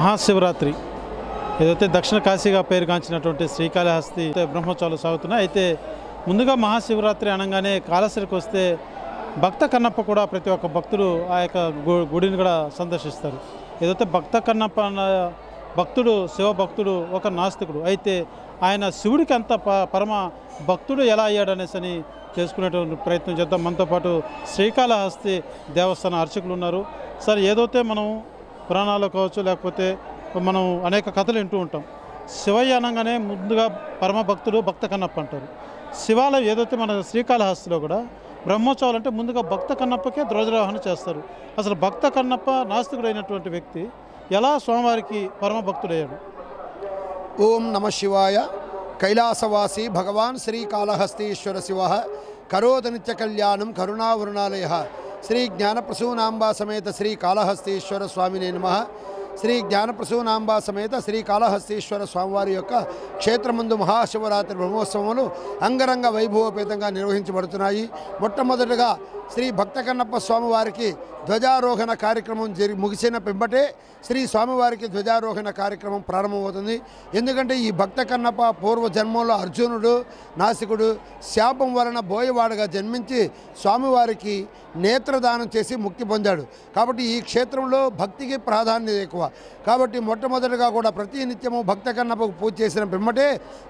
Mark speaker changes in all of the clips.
Speaker 1: మహాశివరాత్రి ఏదైతే దక్షిణ కాశీగా పేరుగాంచినటువంటి శ్రీకాళహస్తి బ్రహ్మోత్సవాలు సాగుతున్నాయి. అయితే ముందుగా మహాశివరాత్రి అనగానే కాళహస్తికి వస్తే భక్త కన్నప్ప కూడా ప్రతి ఒక్క భక్తుడు ఆ యొక్క గుడిని కూడా సందర్శిస్తారు. ఏదైతే భక్త కన్నప్ప అన్న భక్తుడు శివభక్తుడు ఒక నాస్తికుడు. అయితే ఆయన శివుడికి అంత పరమ భక్తుడు ఎలా అయ్యాడు అనేసి అని తెలుసుకునేటువంటి ప్రయత్నం చేద్దాం. మనతో పాటు శ్రీకాళహస్తి దేవస్థాన అర్చకులు ఉన్నారు. సార్, ఏదైతే మనం పురాణాలు కావచ్చు లేకపోతే మనం అనేక కథలు వింటూ ఉంటాం. శివయ్య అనగానే ముందుగా పరమ భక్తుడు భక్త కన్నప్ప అంటారు. శివాలయం ఏదైతే మన శ్రీకాళహస్తిలో కూడా బ్రహ్మోత్సవాలు అంటే ముందుగా భక్త కన్నప్పకే ధ్వజారోహణ చేస్తారు. అసలు భక్త కన్నప్ప నాస్తికుడైనటువంటి వ్యక్తి ఎలా స్వామివారికి పరమ భక్తుడయ్యాడు?
Speaker 2: ఓం నమ శివాయ. కైలాసవాసి భగవాన్ శ్రీకాళహస్తీశ్వర శివ కరోత నిత్య కళ్యాణం కరుణావరుణాలయ శ్రీ జ్ఞానప్రసూనాంబా సమేత శ్రీకాళహస్తీశ్వర స్వామినే నమః. శ్రీ జ్ఞానప్రసూనాంబా సమేత శ్రీకాళహస్తీశ్వర స్వామివారి యొక్క క్షేత్రమందు మహాశివరాత్రి బ్రహ్మోత్సవములు అంగరంగ వైభవోపేతంగా నిర్వహించబడుతున్నాయి. మొట్టమొదటిగా శ్రీ భక్త కన్నప్ప స్వామివారికి ధ్వజారోహణ కార్యక్రమం ముగిసిన పిమ్మటే శ్రీ స్వామివారికి ధ్వజారోహణ కార్యక్రమం ప్రారంభమవుతుంది. ఎందుకంటే ఈ భక్త కన్నప్ప పూర్వ జన్మంలో అర్జునుడు నాసికుడు శాపం వలన బోయవాడుగా జన్మించి స్వామివారికి నేత్రదానం చేసి ముక్తి పొందాడు. కాబట్టి ఈ క్షేత్రంలో భక్తికి ప్రాధాన్యత ఎక్కువ. కాబట్టి మొట్టమొదటిగా కూడా ప్రతి నిత్యము భక్త కన్నప్పకు పూజ చేసిన పిమ్మటే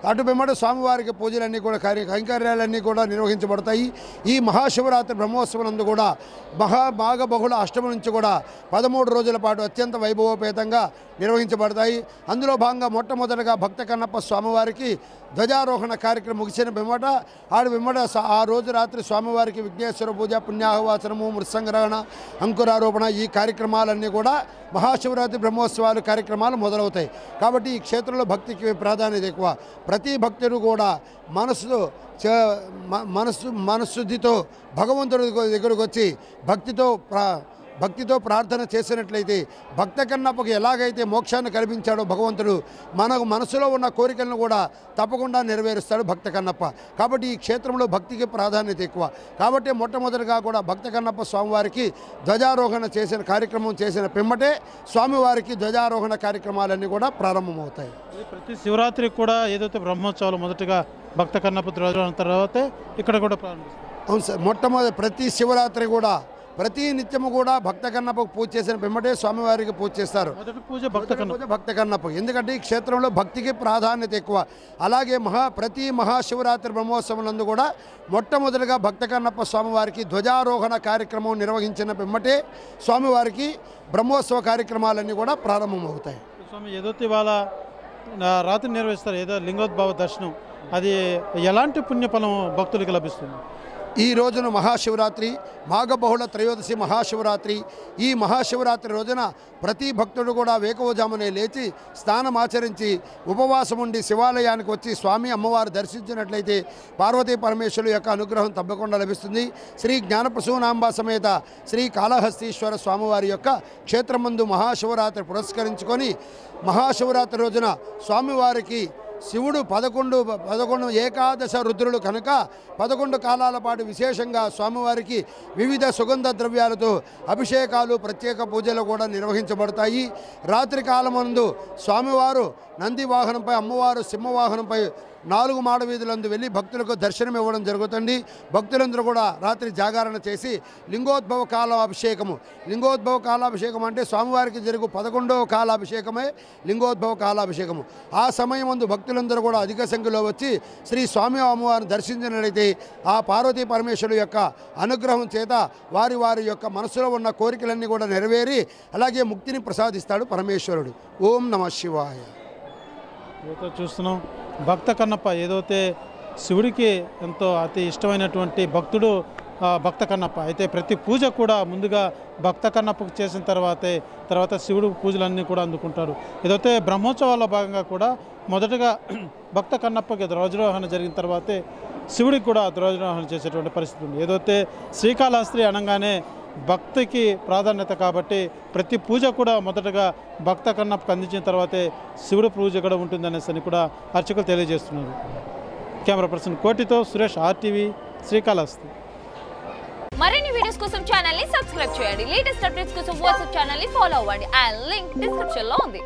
Speaker 2: అటు పిమ్మట స్వామివారికి పూజలన్నీ కూడా కైంకర్యాలన్నీ కూడా నిర్వహించబడతాయి. ఈ మహాశివరాత్రి బ్రహ్మోత్సవాలందు కూడా బాగా బహుళ అష్టమి నుంచి కూడా 13 రోజుల పాటు అత్యంత వైభవోపేతంగా నిర్వహించబడతాయి. అందులో భాగంగా మొట్టమొదటిగా భక్త కన్నప్ప స్వామివారికి ధ్వజారోహణ కార్యక్రమం ముగిసిన పిమ్మట ఆ రోజు రాత్రి స్వామివారికి విఘ్నేశ్వర పూజ, పుణ్యాహవాచనము, మృత్సంగ్రహణ, అంకురారోపణ ఈ కార్యక్రమాలన్నీ కూడా మహాశివరాత్రి బ్రహ్మోత్సవాలు కార్యక్రమాలు మొదలవుతాయి. కాబట్టి ఈ క్షేత్రంలో భక్తికి ప్రాధాన్యత ఎక్కువ. ప్రతి భక్తుడు కూడా మనశుద్ధితో భగవంతుడి దగ్గరకు వచ్చి భక్తితో ప్రార్థన చేసినట్లయితే భక్త కన్నప్పకు ఎలాగైతే మోక్షాన్ని కల్పించాడో భగవంతుడు మనకు మనసులో ఉన్న కోరికలను కూడా తప్పకుండా నెరవేరుస్తాడు భక్త కన్నప్ప. కాబట్టి ఈ క్షేత్రంలో భక్తికి ప్రాధాన్యత ఎక్కువ. కాబట్టి మొట్టమొదటిగా కూడా భక్త కన్నప్ప స్వామివారికి ధ్వజారోహణ కార్యక్రమం చేసిన పిమ్మటే స్వామివారికి ధ్వజారోహణ కార్యక్రమాలన్నీ కూడా ప్రారంభమవుతాయి.
Speaker 1: ప్రతి శివరాత్రికి కూడా ఏదైతే బ్రహ్మోత్సవాలు మొదటగా భక్త కన్నప్ప ధ్వజారోహణ తర్వాతే ఇక్కడ కూడా ప్రారంభిస్తారు.
Speaker 2: అవును సార్, మొట్టమొదటి ప్రతి శివరాత్రి కూడా ప్రతి నిత్యము కూడా భక్త కన్నప్పకు పూజ చేసిన పిమ్మటే స్వామివారికి పూజ చేస్తారు. భక్త కన్నప్ప ఎందుకంటే ఈ క్షేత్రంలో భక్తికి ప్రాధాన్యత ఎక్కువ. అలాగే ప్రతి మహాశివరాత్రి బ్రహ్మోత్సవంలో కూడా మొట్టమొదటిగా భక్త కన్నప్ప స్వామివారికి ధ్వజారోహణ కార్యక్రమం నిర్వహించిన పిమ్మటే స్వామివారికి బ్రహ్మోత్సవ కార్యక్రమాలన్నీ కూడా ప్రారంభమవుతాయి.
Speaker 1: స్వామి, ఏదైతే ఇవాళ రాత్రి నిర్వహిస్తారు ఏదో లింగోద్భవ దర్శనం, అది ఎలాంటి పుణ్యఫలం భక్తులకు లభిస్తుంది?
Speaker 2: ఈ రోజున మహాశివరాత్రి, మాఘబహుళ త్రయోదశి మహాశివరాత్రి. ఈ మహాశివరాత్రి రోజున ప్రతి భక్తుడు కూడా వేకువజామునే లేచి స్నానమాచరించి ఉపవాసం ఉండి శివాలయానికి వచ్చి స్వామి అమ్మవారు దర్శించినట్లయితే పార్వతీ పరమేశ్వరుల యొక్క అనుగ్రహం తప్పకుండా లభిస్తుంది. శ్రీ జ్ఞానప్రసూనాంబ సమేత శ్రీ కాళహస్తీశ్వర స్వామివారి యొక్క క్షేత్రమందు మహాశివరాత్రి పురస్కరించుకొని మహాశివరాత్రి రోజున స్వామివారికి శివుడు 11 ఏకాదశ రుద్రులు కనుక 11 కాలాల పాటు విశేషంగా స్వామివారికి వివిధ సుగంధ ద్రవ్యాలతో అభిషేకాలు, ప్రత్యేక పూజలు కూడా నిర్వహించబడతాయి. రాత్రి కాలమందు స్వామివారు నంది వాహనంపై, అమ్మవారు సింహవాహనంపై 4 మాడ వీధులందు వెళ్ళి భక్తులకు దర్శనం ఇవ్వడం జరుగుతుంది. భక్తులందరూ కూడా రాత్రి జాగరణ చేసి లింగోద్భవ కాలాభిషేకం అంటే స్వామివారికి జరుగు 11వ కాలాభిషేకమే లింగోద్భవ కాలాభిషేకము. ఆ సమయం ముందు భక్తులందరూ కూడా అధిక సంఖ్యలో వచ్చి శ్రీ స్వామి అమ్మవారిని దర్శించినట్లయితే ఆ పార్వతీ పరమేశ్వరుడు యొక్క అనుగ్రహం చేత వారి యొక్క మనసులో ఉన్న కోరికలన్నీ కూడా నెరవేరి అలాగే ముక్తిని ప్రసాదిస్తాడు పరమేశ్వరుడు. ఓం నమ శివాయ.
Speaker 1: చూస్తున్నాం భక్త కన్నప్ప ఏదైతే శివుడికి ఎంతో అతి ఇష్టమైనటువంటి భక్తుడు భక్త కన్నప్ప. అయితే ప్రతి పూజ కూడా ముందుగా భక్త కన్నప్పకు చేసిన తర్వాత శివుడు పూజలన్నీ కూడా అందుకుంటాడు. ఏదైతే బ్రహ్మోత్సవాల్లో భాగంగా కూడా మొదటగా భక్త కన్నప్పకి ధ్వజారోహణ జరిగిన తర్వాతే శివుడికి కూడా ధ్వజారోహణ చేసేటువంటి పరిస్థితి ఉంది. ఏదైతే శ్రీకాళహస్తి అనగానే భక్తికి ప్రాధాన్యత కాబట్టి ప్రతి పూజ కూడా మొదటగా భక్త కన్నప్పకు అందించిన తర్వాతే శివుడు పూజ కూడా ఉంటుందనేసి కూడా అర్చకులు తెలియజేస్తున్నారు. కెమెరా పర్సన్ కోటితో సురేష్, RTV, శ్రీకాళహస్తి.
Speaker 3: మరిన్ని వీడియోస్ కోసం ఛానల్ ని సబ్స్క్రైబ్ చేయండి. లేటెస్ట్ అప్డేట్స్ కోసం వాట్సాప్ ఛానల్ ని ఫాలో అవ్వండి. ఆ లింక్ డిస్క్రిప్షన్ లో ఉంది.